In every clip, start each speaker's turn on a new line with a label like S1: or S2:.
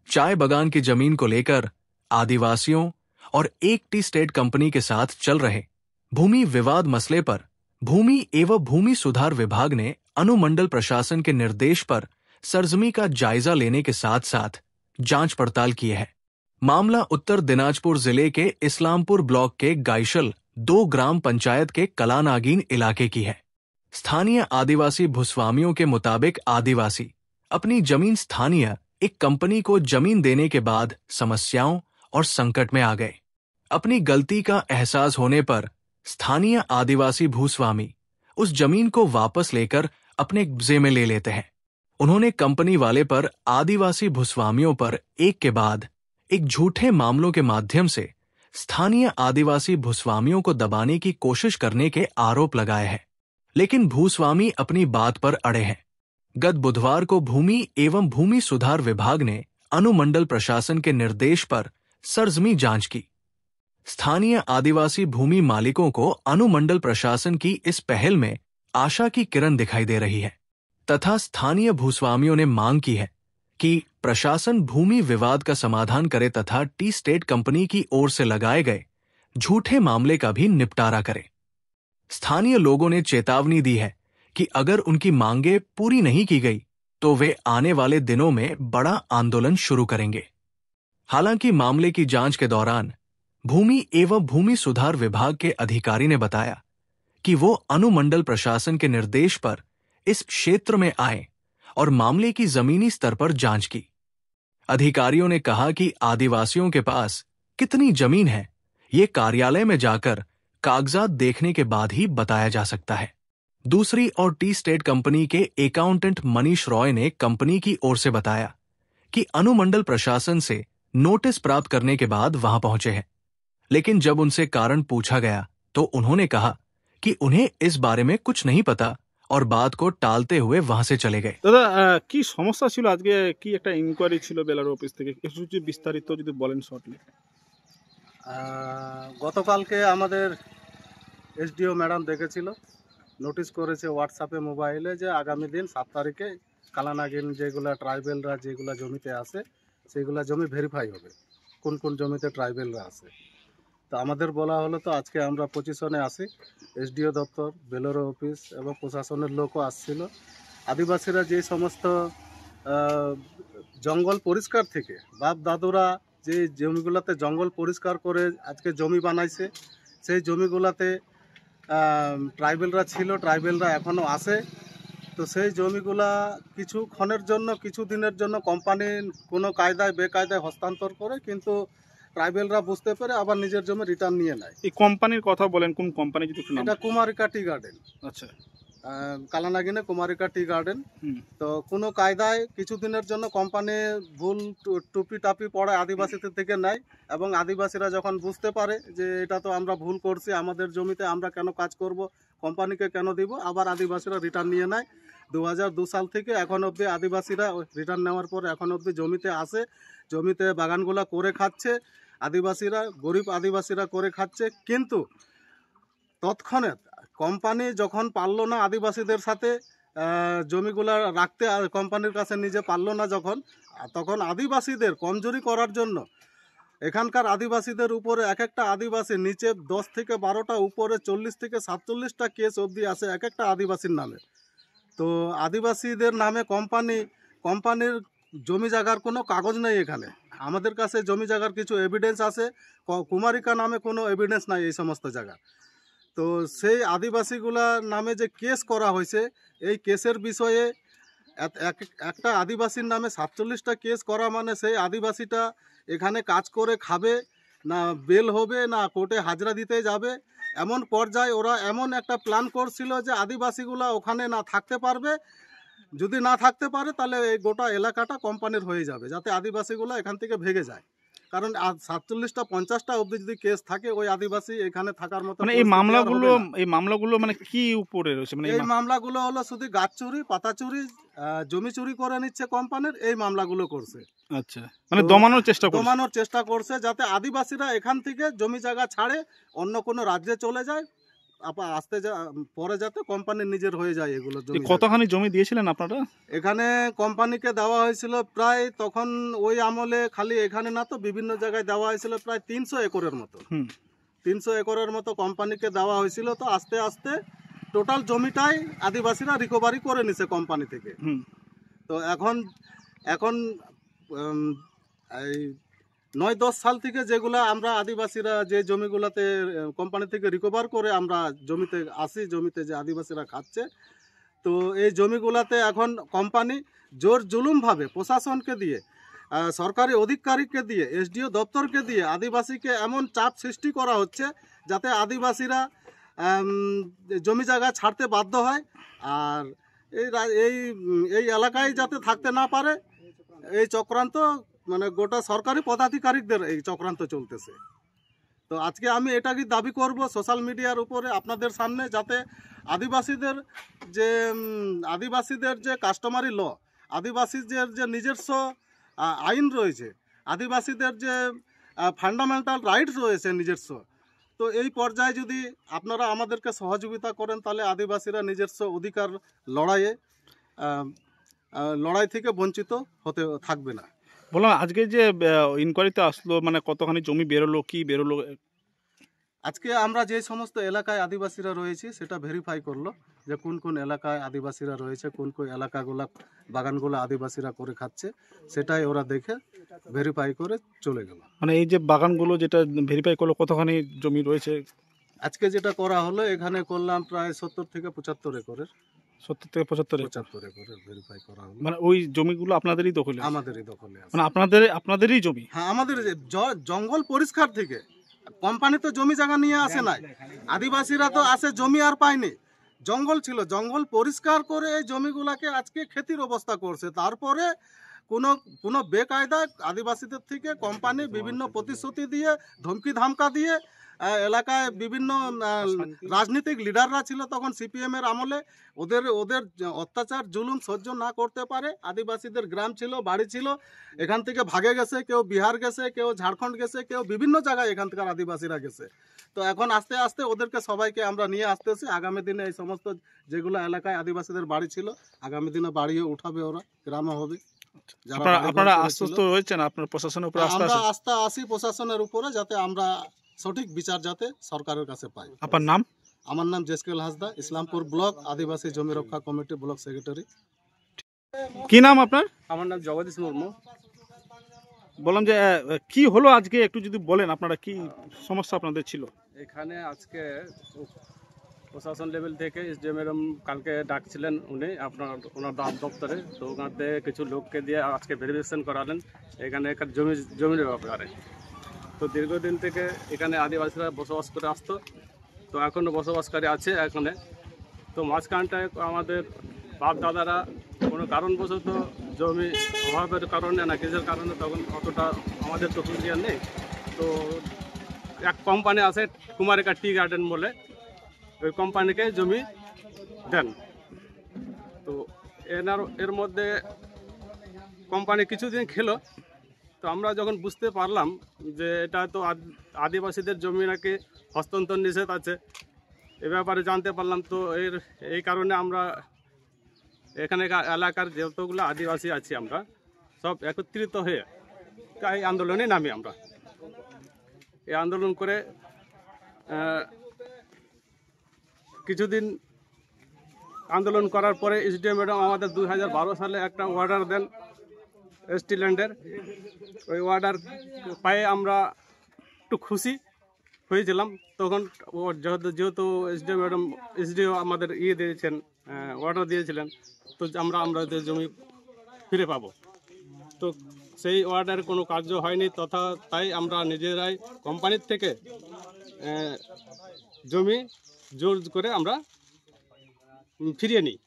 S1: चाय बगान की जमीन को लेकर आदिवासियों और एक टी स्टेट कंपनी के साथ चल रहे भूमि विवाद मसले पर भूमि एवं भूमि सुधार विभाग ने अनुमंडल प्रशासन के निर्देश पर सरजमी का जायजा लेने के साथ साथ जांच पड़ताल की है। मामला उत्तर दिनाजपुर जिले के इस्लामपुर ब्लॉक के गाइशल 2 ग्राम पंचायत के कलानागीन इलाके की है। स्थानीय आदिवासी भूस्वामियों के मुताबिक आदिवासी अपनी जमीन स्थानीय एक कंपनी को जमीन देने के बाद समस्याओं और संकट में आ गए। अपनी गलती का एहसास होने पर स्थानीय आदिवासी भूस्वामी उस जमीन को वापस लेकर अपने कब्जे में ले लेते हैं। उन्होंने कंपनी वाले पर आदिवासी भूस्वामियों पर एक के बाद एक झूठे मामलों के माध्यम से स्थानीय आदिवासी भूस्वामियों को दबाने की कोशिश करने के आरोप लगाए हैं, लेकिन भूस्वामी अपनी बात पर अड़े हैं। गत बुधवार को भूमि एवं भूमि सुधार विभाग ने अनुमंडल प्रशासन के निर्देश पर सरजमी जांच की। स्थानीय आदिवासी भूमि मालिकों को अनुमंडल प्रशासन की इस पहल में आशा की किरण दिखाई दे रही है तथा स्थानीय भूस्वामियों ने मांग की है कि प्रशासन भूमि विवाद का समाधान करे तथा टी स्टेट कंपनी की ओर से लगाए गए झूठे मामले का भी निपटारा करे। स्थानीय लोगों ने चेतावनी दी है कि अगर उनकी मांगे पूरी नहीं की गई तो वे आने वाले दिनों में बड़ा आंदोलन शुरू करेंगे। हालांकि मामले की जांच के दौरान भूमि एवं भूमि सुधार विभाग के अधिकारी ने बताया कि वो अनुमंडल प्रशासन के निर्देश पर इस क्षेत्र में आए और मामले की जमीनी स्तर पर जांच की। अधिकारियों ने कहा कि आदिवासियों के पास कितनी जमीन है ये कार्यालय में जाकर कागजात देखने के बाद ही बताया जा सकता है। दूसरी ओर टी स्टेट कंपनी के अकाउंटेंट मनीष रॉय ने कंपनी की ओर से बताया कि अनुमंडल प्रशासन से नोटिस प्राप्त करने के बाद वहां पहुंचे हैं, लेकिन जब उनसे कारण पूछा गया तो उन्होंने कहा कि उन्हें इस बारे में कुछ नहीं पता और बात को टालते हुए वहां से चले गए।
S2: दादा की समस्या ছিল আজকে কি একটা ইনকোয়ারি ছিল বেলার অফিস থেকে একটু যদি বিস্তারিত যদি বলেন শর্টলি।
S3: গতকালকে আমাদের এসডিও ম্যাডাম দেখেছিল, নোটিশ করেছে হোয়াটসঅ্যাপে মোবাইলে যে আগামী দিন 7 তারিখে কালানাগিন যেগুলা ট্রাইবেলরা যেগুলা জমিতে আছে সেগুলা জমি ভেরিফাই হবে, কোন কোন জমিতে ট্রাইবেলরা আছে। তো আমাদের বলা হলো, তো আজকে আমরা পজিশনে আসি, এসডিও দপ্তর, বেলোরো অফিস এবং প্রশাসনের লোকও আসছিল। আদিবাসীরা যে সমস্ত জঙ্গল পরিষ্কার থেকে বাপ দাদুরা যে জমিগুলোতে জঙ্গল পরিষ্কার করে আজকে জমি বানাইছে, সেই জমিগুলোতে ট্রাইবেলরা ছিল, ট্রাইবেলরা এখনও আছে। তো সেই জমিগুলা কিছুক্ষণের জন্য কিছু দিনের জন্য কোম্পানি কোনো কায়দায় বেকায়দায় হস্তান্তর করে, কিন্তু ট্রাইবেলরা বুঝতে পারে আবার নিজের জমি রিটার্ন নিয়ে নেয়।
S2: এই কোম্পানির কথা বলেন, কোন কোম্পানি যদি একটু নাম?
S3: এটা কুমারিকা টি গার্ডেন।
S2: আচ্ছা,
S3: কালানাগিনে কুমারিকা টি গার্ডেন। তো কোনো কায়দায় কিছুদিনের জন্য কোম্পানি ভুল টুপি টাপি পড়ায় আদিবাসীদের থেকে নেয় এবং আদিবাসীরা যখন বুঝতে পারে যে এটা তো আমরা ভুল করছি, আমাদের জমিতে আমরা কেন কাজ করব, কোম্পানিকে কেন দিব, আবার আদিবাসীরা রিটার্ন নিয়ে নেয়। 2002 সাল থেকে এখন অবধি আদিবাসীরা রিটার্ন নেওয়ার পর এখন অবধি জমিতে আসে, জমিতে বাগানগুলা করে খাচ্ছে, আদিবাসীরা গরিব আদিবাসীরা করে খাচ্ছে। কিন্তু তৎক্ষণাৎ কোম্পানি যখন পারলো না আদিবাসীদের সাথে জমিগুলা রাখতে, কোম্পানির কাছে নিজে পারলো না যখন, তখন আদিবাসীদের কমজোরি করার জন্য এখানকার আদিবাসীদের উপরে এক একটা আদিবাসী নিচে 10 থেকে 12টা, উপরে 40 থেকে 47টা কেস অবধি আসে এক একটা আদিবাসীর নামে। তো আদিবাসীদের নামে কোম্পানির জমি জায়গার কোনো কাগজ নেই এখানে। আমাদের কাছে জমি জায়গার কিছু এভিডেন্স আছে, কুমারিকা নামে কোনো এভিডেন্স নাই এই সমস্ত জায়গা। তো সেই আদিবাসীগুলার নামে যে কেস করা হয়েছে, এই কেসের বিষয়ে একটা আদিবাসীর নামে 47টা কেস করা মানে সেই আদিবাসীটা এখানে কাজ করে খাবে না, বেল হবে না, কোর্টে হাজরা দিতে যাবে, এমন পর্যায়ে ওরা এমন একটা প্ল্যান করছিল যে আদিবাসীগুলা ওখানে না থাকতে পারবে, যদি না থাকতে পারে তাহলে এই গোটা এলাকাটা কোম্পানির হয়ে যাবে, যাতে আদিবাসীগুলো এখান থেকে ভেগে যায়। কারণ 47টা 50টা অবধি যদি কেস থাকে, ওই আদিবাসী এখানে থাকার মতো
S2: মানে এই মামলাগুলো মানে কি উপরে রয়েছে? মানে
S3: এই মামলাগুলো হলো শুধু গাছ চুরি, পাতা চুরি, জমি চুরি করে নিচ্ছে কোম্পানির, এই মামলাগুলো করছে।
S2: আচ্ছা, মানে দমানোর চেষ্টা
S3: করছে যাতে আদিবাসীরা এখান থেকে জমি জায়গা ছাড়ে অন্য কোনো রাজ্যে চলে যায়, আসতে পরে যাতে কোম্পানি নিজের হয়ে যায় এগুলো জমি।
S2: কতখানি জমি দিয়েছিলেন আপনারা?
S3: এখানে কোম্পানিকে দেওয়া হয়েছিল প্রায়, তখন ওই আমলে খালি এখানে না তো বিভিন্ন জায়গায় দেওয়া হয়েছিল প্রায় 300 একরের মতো। 300 একরের মতো কোম্পানিকে দেওয়া হয়েছিল। তো আস্তে আস্তে টোটাল জমিটাই আদিবাসীরা রিকভারি করে নিছে কোম্পানি থেকে। তো এখন এই 9-10 সাল থেকে যেগুলা আমরা আদিবাসীরা যে জমিগুলাতে কোম্পানি থেকে রিকভার করে আমরা জমিতে আসি, জমিতে যে আদিবাসীরা খাচ্ছে, তো এই জমিগুলাতে এখন কোম্পানি জোর জুলুমভাবে প্রশাসনকে দিয়ে, সরকারি অধিকারীকে দিয়ে, এসডিও দপ্তরকে দিয়ে আদিবাসীকে এমন চাপ সৃষ্টি করা হচ্ছে যাতে আদিবাসীরা জমি জায়গা ছাড়তে বাধ্য হয় আর এই এলাকায় যাতে থাকতে না পারে। এই চক্রান্ত মানে গোটা সরকারি পদাধিকারিকদের এই চক্রান্ত চলতেছে। তো আজকে আমি এটাকে দাবি করব সোশ্যাল মিডিয়ার উপরে আপনাদের সামনে, যাতে আদিবাসীদের যে কাস্টমারি ল, আদিবাসীদের যে নিজস্ব আইন রয়েছে, আদিবাসীদের যে ফান্ডামেন্টাল রাইটস রয়েছে নিজস্ব, তো এই পর্যায়ে যদি আপনারা আমাদেরকে সহযোগিতা করেন তাহলে আদিবাসীরা নিজস্ব অধিকার লড়াই থেকে বঞ্চিত হতে থাকবে না।
S2: বললাম আজকে যে ইনকোয়ারিতে আসলো, মানে কতখানি জমি বেরোলো, কি বেরোলো?
S3: আজকে আমরা যে সমস্ত এলাকায় আদিবাসীরা রয়েছে সেটা ভেরিফাই করলো যে কোন কোন এলাকায় আদিবাসীরা রয়েছে, কোন কোন এলাকাগুলো বাগানগুলো আদিবাসীরা করে খাচ্ছে, সেটাই ওরা দেখে ভেরিফাই করে চলে গেল।
S2: মানে এই যে বাগানগুলো যেটা ভেরিফাই করলো, কতখানি জমি রয়েছে?
S3: আজকে যেটা করা হলো এখানে করলাম প্রায় 70 থেকে 75 একরের।
S2: 70 থেকে 75
S3: একরের ভেরিফাই করা হলো।
S2: মানে ওই জমিগুলো আপনাদেরই দখলে?
S3: আমাদেরই দখলে আছে।
S2: মানে আপনাদেরই জমি?
S3: হ্যাঁ, আমাদের জঙ্গল পরিষ্কার থেকে। কোম্পানি তো জমি জায়গা নিয়ে আসে নাই, আদিবাসীরা তো আসে জমি আর পায়নি। জঙ্গল ছিল, জঙ্গল পরিষ্কার করে এই জমিগুলাকে আজকে খেতির অবস্থা করছে। তারপরে কোনো বেকায়দা আদিবাসীদের থেকে কোম্পানি বিভিন্ন প্রতিশ্রুতি দিয়ে, ধমকি ধামকা দিয়ে, এলাকায় বিভিন্ন রাজনৈতিক লিডাররা ছিল তখন সিপিএম এর আমলে, ওদের অত্যাচার জুলুম সহ্য না করতে পারে। আদিবাসীদের গ্রাম ছিল, বাড়ি ছিল, এখান থেকে ভাগে গেছে, কেউ বিহার গেছে, কেউ ঝাড়খণ্ড গেছে, কেউ বিভিন্ন জায়গায় এখান থেকে আদিবাসীরা গেছে। তো এখন আস্তে আস্তে ওদেরকে সবাইকে আমরা নিয়ে আসতেছি। আগামী দিনে এই সমস্ত যেগুলো এলাকায় আদিবাসীদের বাড়ি ছিল, আগামী দিনে বাড়িও উঠাবে, ওরা গ্রামে হবে।
S2: আপনারা আশ্বস্ত হয়েছেন আপনার প্রশাসনের উপর?
S3: আমরা আস্থা আসি প্রশাসনের উপরে, যাতে আমরা সঠিক বিচার যাতে সরকারের কাছে পাই।
S2: আপনার নাম?
S3: আমার নাম জেসকেল হাসদা, ইসলামপুর ব্লক আদিবাসী জমি রক্ষা কমিটি ব্লক সেক্রেটারি।
S2: কি নাম আপনার?
S4: আমার নাম জগদীশ মুর্মু।
S2: বললাম যে কি হলো আজকে, একটু যদি বলেন আপনারা কি সমস্যা আপনাদের ছিল
S4: এখানে? আজকে প্রশাসন লেভেল থেকে এসডিএম ম্যাডাম কালকে ডাকছিলেন ওনার দপ্তরে। তো ওখানে কিছু লোককে দিয়ে আজকে ভেরিফিকেশন করালেন এখানে একটা জমির ব্যাপারে। তো দীর্ঘদিন থেকে এখানে আদিবাসীরা বসবাস করে আসতো, তো এখনও বসবাসকারী আছে এখানে। তো মাঝখানটায় আমাদের বাপ দাদারা কোনো কারণবশত জমি অভাবের কারণে না কিসের কারণে, তখন অতটা আমাদের তো ক্লিয়ার নেই। তো এক কোম্পানি আছে কুমারিকা টি গার্ডেন বলে, ওই কোম্পানিকে জমি দেন। তো এর মধ্যে কোম্পানি কিছুদিন খেলো। তো আমরা যখন বুঝতে পারলাম যে এটা তো আদিবাসীদের জমি নাকি হস্তান্তর নিষেধ আছে, এ ব্যাপারে জানতে পারলাম। তো এই কারণে আমরা এখানে এলাকার যতগুলো আদিবাসী আছি আমরা সব একত্রিত হয়ে এই আন্দোলনে নামি। আমরা এই আন্দোলন করে কিছুদিন আন্দোলন করার পরে এসডিএম ম্যাডাম আমাদের 2012 সালে একটা অর্ডার দেন এসটি ল্যান্ডের। ওই অর্ডার পায়ে আমরা একটু খুশি হয়েছিলাম তখন। যেহেতু এসডিএম ম্যাডাম এসডিও আমাদের দিয়েছেন, অর্ডার দিয়েছিলেন, তো আমাদের জমি ফিরে পাবো। তো সেই অর্ডার কোনো কার্য হয়নি, তাই আমরা নিজেরাই কোম্পানির থেকে জমি জোর করে আমরা ফিরিয়ে নিই।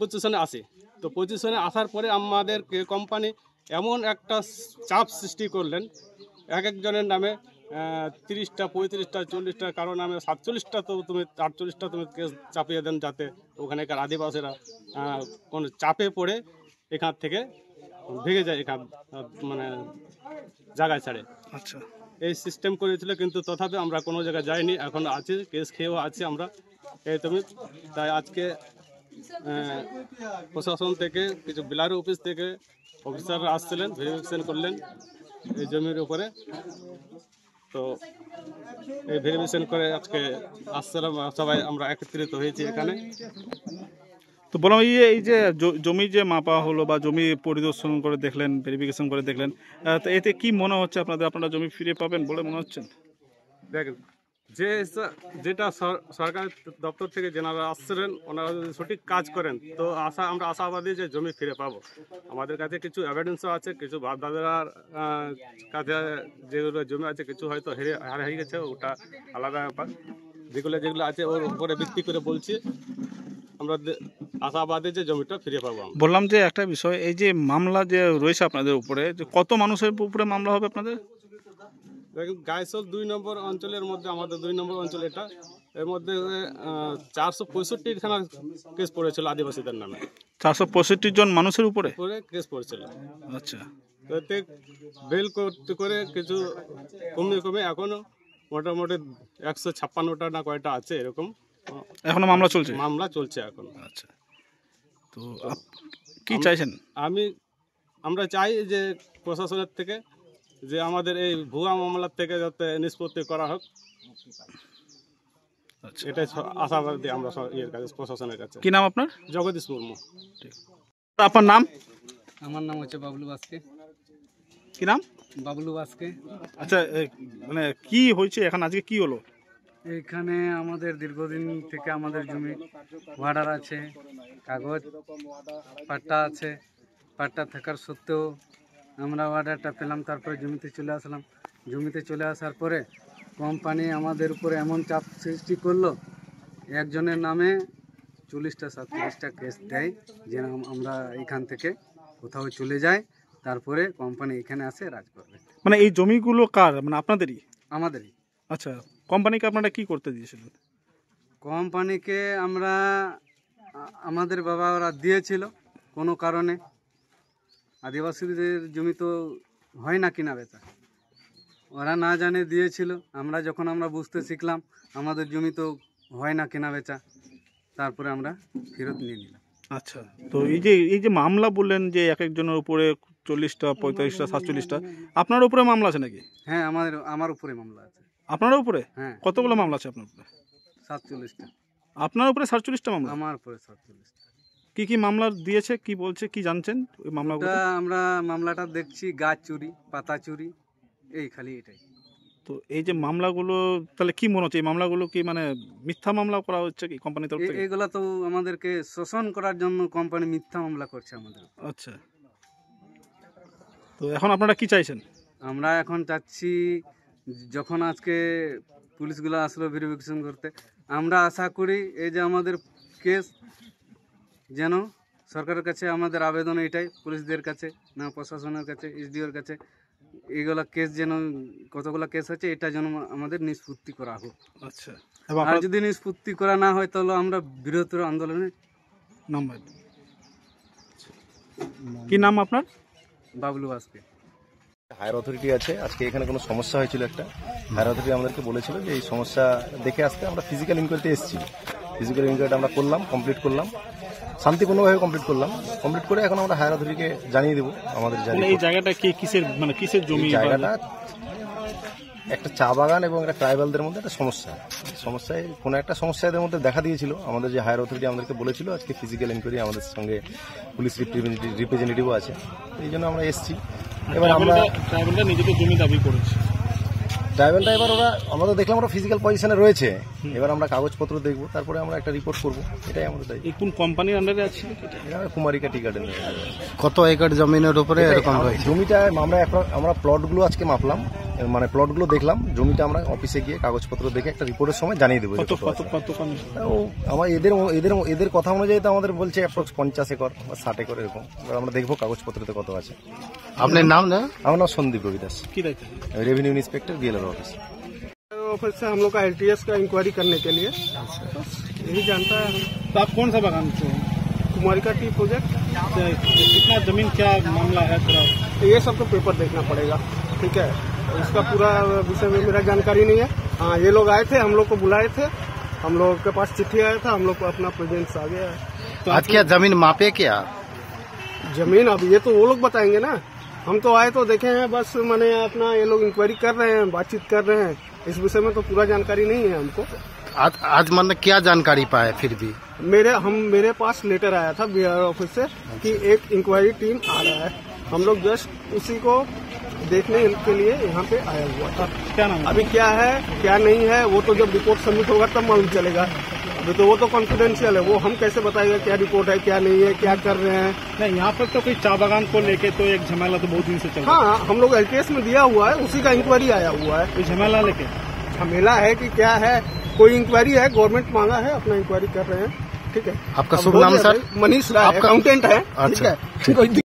S4: পজিশনে আসি। তো পজিশনে আসার পরে আমাদের কোম্পানি এমন একটা চাপ সৃষ্টি করলেন, এক একজনের নামে 30টা 35টা 40টা, কারো নামে 47টা, তো তুমি 48টা তুমি কেস চাপিয়ে দেন, যাতে ওখানেকার আদিবাসীরা কোনো চাপে পড়ে এখান থেকে ভেঙে যায়, এখান মানে জায়গায় ছাড়ে।
S2: আচ্ছা,
S4: এই সিস্টেম করেছিল, কিন্তু তথাপি আমরা কোনো জায়গায় যাইনি, এখন আছি, কেস খেয়েও আছি আমরা এই তুমি। তাই আজকে প্রশাসন থেকে কিছু বিলারি অফিস থেকে অফিসাররা আসছিলেন, ভেরিফিকেশন করলেন এই জমির উপরে। তো এই ভেরিফিকেশন করে আজকে আসছিলাম, সবাই আমরা একত্রিত হয়েছি এখানে।
S2: তো বললাম এই যে জমি যে মাপা হলো বা জমি পরিদর্শন করে দেখলেন, ভেরিফিকেশন করে দেখলেন, তো এতে কি মনে হচ্ছে আপনারা জমি ফিরে পাবেন বলে মনে হচ্ছে?
S4: দেখেন, যেটা সরকার দপ্তর থেকে যেনারা আসছিলেন ওনারা যদি সঠিক কাজ করেন তো আমরা আশাবাদী যে জমি ফিরে পাবো। আমাদের কাছে কিছু এভিডেন্সও আছে, কিছু বাপদাদার কাছে যেগুলো জমি আছে কিছু হয়তো হারিয়ে গেছে, ওটা আলাদা ব্যাপার। যেগুলো আছে ওর উপরে ভিত্তি করে বলছি আমরা আশাবাদী যে জমিটা ফিরে পাবো।
S2: বললাম যে একটা বিষয়, এই যে মামলা যে রয়েছে আপনাদের উপরে, যে কত মানুষের উপরে মামলা হবে আপনাদের?
S4: দেখুন, গাইসল 2 নম্বর অঞ্চলের মধ্যে, আমাদের 2 নম্বর অঞ্চল এটা, এর মধ্যে 465খানা কেস পড়েছিল আদিবাসীদের নামে।
S2: 465 জন মানুষের উপরে
S4: কেস পড়েছিল।
S2: আচ্ছা,
S4: তো এতে বেল করতে করে কিছু কমে এখনো মোটামুটি 156টা না কয়টা আছে এরকম
S2: এখনো মামলা চলছে
S4: এখন।
S2: আচ্ছা, তো কি চাইছেন?
S4: আমরা চাই যে প্রশাসনের থেকে যে আমাদের এই ভুয়া মামলার থেকে যাতে নিষ্পত্তি করা হোক, এটাই আশাবাদী আমরা প্রশাসনের কাছে।
S2: কি নাম আপনার?
S4: জগদীশ মুর্মু।
S2: আপনার নাম?
S5: আমার নাম হচ্ছে বাবলু বাস্কে।
S2: কি নাম?
S5: বাবলু বাস্কে।
S2: আচ্ছা, মানে কি হয়েছে এখন, আজকে কি হলো?
S5: এখানে আমাদের দীর্ঘদিন থেকে আমাদের জমি ওয়ার্ডার আছে, কাগজ পাট্টা আছে, পাট্টা থাকার সত্ত্বেও আমরা অর্ডারটা পেলাম, তারপরে জমিতে চলে আসলাম। জমিতে চলে আসার পরে কোম্পানি আমাদের উপরে এমন চাপ সৃষ্টি করলো, একজনের নামে 40-47টা কেস দেয় যে আমরা এখান থেকে কোথাও চলে যাই, তারপরে কোম্পানি এখানে আসে রাজ করবে।
S2: মানে এই জমিগুলো কার? মানে আপনাদেরই?
S5: আমাদেরই।
S2: আচ্ছা, কোম্পানিকে আপনারা কি করতে দিয়েছিলেন?
S5: কোম্পানিকে আমাদের বাবা ওরা দিয়েছিল কোনো কারণে। আদিবাসীদের জমি তো হয় না কিনা বেচা, ওরা না জানে দিয়েছিল। আমরা বুঝতে শিখলাম আমাদের জমি তো হয় না কেনা বেচা, তারপরে আমরা ফেরত নিয়ে নিলাম।
S2: আচ্ছা, তো এই যে মামলা বললেন যে এক একজনের উপরে 40টা, 45টা, 47টা, আপনার উপরে মামলা আছে নাকি?
S5: হ্যাঁ, আমার উপরে মামলা আছে।
S2: আপনার উপরে?
S5: হ্যাঁ।
S2: কতগুলো মামলা আছে আপনার উপরে?
S5: 47টা।
S2: আপনার উপরে 47টা মামলা?
S5: আমার উপরে 47টা।
S2: কি মামলা দিয়েছে, কি বলছে, কি জানছেন ওই মামলাগুলো?
S5: আমরা মামলাটা দেখছি গাছ চুরি, পাতা চুরি, এটাই।
S2: তো এই যে মামলাগুলো, তাহলে কি মনে হচ্ছে এই মামলাগুলো কি মানে মিথ্যা মামলা করা হচ্ছে কি কোম্পানির তরফ থেকে?
S5: এগুলা তো আমাদেরকে শোষণ করার জন্য কোম্পানি মিথ্যা মামলা করছে আমাদের।
S2: আচ্ছা, তো এখন আপনারা কি চাইছেন?
S5: আমরা এখন চাচ্ছি, যখন আজকে পুলিশগুলো আসলো ভেরিফিকেশন করতে, আমরা আশা করি এই যে আমাদের কেস যেন সরকারের কাছে আমাদের আবেদন এটাই, পুলিশদের কাছে না প্রশাসনের কাছে, এসডিওর কাছে, এইগুলা কেস যেন, কতগুলো কেস আছে এটা যেন আমাদের নিষ্পত্তি করা হোক।
S2: আচ্ছা,
S5: আর যদি নিষ্পত্তি করা না হয় তাহলে আমরা বৃহত্তর আন্দোলনে
S2: নামব। কি নাম আপনার?
S5: বাবলু বাস্কে।
S6: হায়ার অথরিটি আছে, আজকে এখানে কোনো সমস্যা হয়েছিল একটা, হায়ার অথরিটি আমাদেরকে বলেছিল যে এই সমস্যা দেখে আসতে। আমরা ফিজিক্যাল ইনকোয়ারিতে এসেছি, ফিজিক্যাল ইনকোয়ারিটা আমরা কমপ্লিট করলাম, শান্তিপূর্ণভাবে কমপ্লিট করলাম। কমপ্লিট করে এখন আমরা হায়ার অথরিটিকে জানিয়ে দেবো আমাদের
S2: এই জায়গাটা কিসের জমি?
S6: জায়গাটা একটা চা বাগান এবং একটা ট্রাইবালদের মধ্যে একটা সমস্যায় কোনো একটা সমস্যা এদের মধ্যে দেখা দিয়েছিল। আমাদের যে হায়ার অথরিটি আমাদেরকে বলেছিল আজকে ফিজিক্যাল ইনকোয়ারি, আমাদের সঙ্গে পুলিশ রিপ্রেজেন্টেটিভও আছে, এই জন্য আমরা এসেছি। এবার আমরা
S2: ট্রাইবালটা নিজেদের জমি দাবি করেছি,
S6: ট্রাইবালটা এবার আমরা তো দেখলাম ওরা ফিজিক্যাল পজিশনে রয়েছে, এবার আমরা কাগজপত্র দেখবো, তারপরে আমরা একটা রিপোর্ট করবো, এটাই আমাদের দায়িত্ব।
S2: এই কোন কোম্পানির আন্ডারে আছে?
S6: কুমারিকা টি গার্ডেন।
S7: কত একর জমিনের উপরে এরকম হয়েছে?
S6: জমিটা আমরা প্লটগুলো আজকে মাপলাম, মানে প্লটগুলো দেখলাম, জমিটা আমরা অফিসে গিয়ে কাগজপত্র দেখে একটা রিপোর্টের সময় জানিয়ে দেবো। আমার এদের কথা অনুযায়ী তো আমাদের বলছে অ্যাপ্রক্স 50 একর বা 60 একর এরকম। আমরা দেখবো কাগজপত্রতে কত আছে।
S7: আপনার নাম?
S6: আমার নাম Sandeep Ravidas, revenue inspector BLR office.
S8: Office से हम लोग का एलटीएस का इंक्वायरी करने के लिए यही जानता है।
S2: तो आप कौन सा बागान से?
S8: कुमारिका टी प्रोजेक्ट।
S2: कितना जमीन, क्या मामला है थोड़ा?
S8: ये सब तो पेपर देखना पड़ेगा, ठीक है। उसका पूरा विषय में मेरा जानकारी नहीं है। हाँ, ये लोग आए थे, हम लोग को बुलाए थे, हम लोग के पास चिट्ठी आया था, हम लोग को अपना प्रेजेंस आ गया है।
S7: तो आज क्या जमीन मापे क्या?
S8: जमीन अब ये तो वो लोग बताएंगे ना, हम तो आए तो देखे हैं बस, मैंने अपना ये लोग इंक्वायरी कर रहे हैं, बातचीत कर रहे हैं, इस विषय में तो पूरा जानकारी नहीं है हमको।
S7: आज मतलब क्या जानकारी पाए फिर भी?
S8: मेरे पास लेटर आया था बीआर ऑफिस से कि एक इंक्वायरी टीम आ रहा है, हम लोग जस्ट उसी को देखने के लिए यहाँ पे आया हुआ था।
S2: क्या नाम?
S8: अभी क्या है क्या नहीं है वो तो जब रिपोर्ट सबमिट होगा तब मालूम चलेगा। अभी तो वो तो कॉन्फिडेंशियल है, वो हम कैसे बताएगा क्या रिपोर्ट है क्या नहीं है, क्या कर रहे हैं।
S2: नहीं, यहाँ पर तो कोई चाय बागान को लेके तो एक झमेला तो बहुत दिन से चल रहा है।
S8: हाँ, हम लोग LTS में दिया हुआ है, उसी का इंक्वायरी आया हुआ है।
S2: कोई झमेला लेके?
S8: झमेला है कि क्या है, कोई इंक्वायरी है, गवर्नमेंट मांगा है, अपना इंक्वायरी कर रहे हैं। ठीक है।
S7: आपका शुभ नाम सर?
S8: मनीष राय, अकाउंटेंट है। ठीक है।